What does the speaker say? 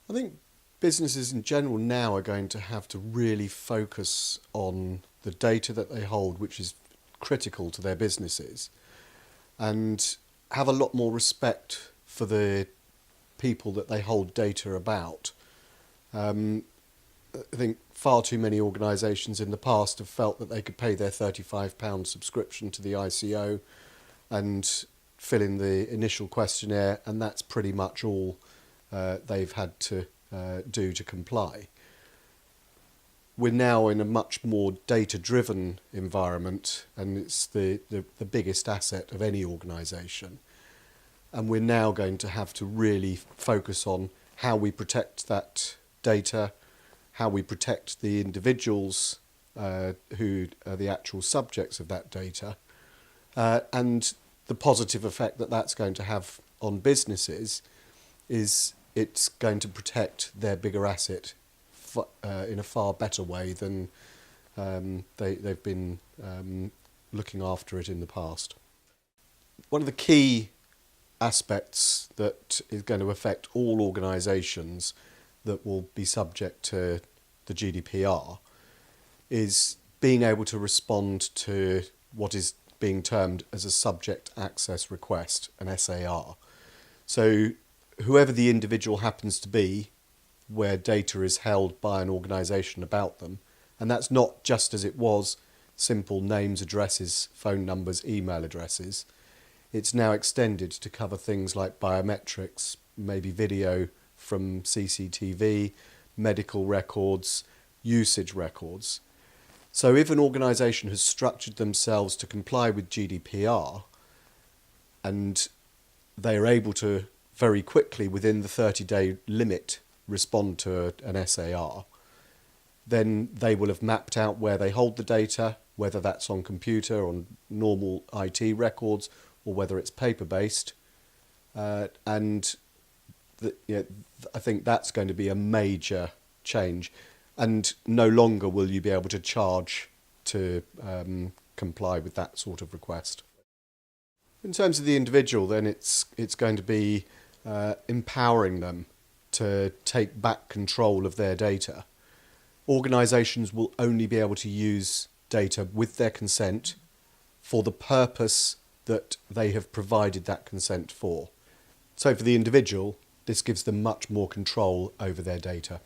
I think businesses in general now are going to have to really focus on the data that they hold, which is critical to their businesses, and have a lot more respect for the people that they hold data about. I think far too many organisations in the past have felt that they could pay their £35 subscription to the ICO and fill in the initial questionnaire, and that's pretty much all they've had to do to comply. We're now in a much more data-driven environment, and it's the biggest asset of any organisation. And we're now going to have to really focus on how we protect that data, how we protect the individuals who are the actual subjects of that data, and the positive effect that that's going to have on businesses is it's going to protect their bigger asset in a far better way than they've been looking after it in the past. One of the key aspects that is going to affect all organisations that will be subject to the GDPR is being able to respond to what is being termed as a subject access request, an SAR. So whoever the individual happens to be, where data is held by an organisation about them, and that's not just as it was, simple names, addresses, phone numbers, email addresses. It's now extended to cover things like biometrics, maybe video from CCTV, medical records, usage records. So if an organisation has structured themselves to comply with GDPR and they are able to very quickly, within the 30-day limit, respond to an SAR, then they will have mapped out where they hold the data, whether that's on computer, on normal IT records, or whether it's paper-based. I think that's going to be a major change. And no longer will you be able to charge to comply with that sort of request. In terms of the individual, then it's going to be empowering them to take back control of their data. Organisations will only be able to use data with their consent for the purpose that they have provided that consent for. So for the individual, this gives them much more control over their data.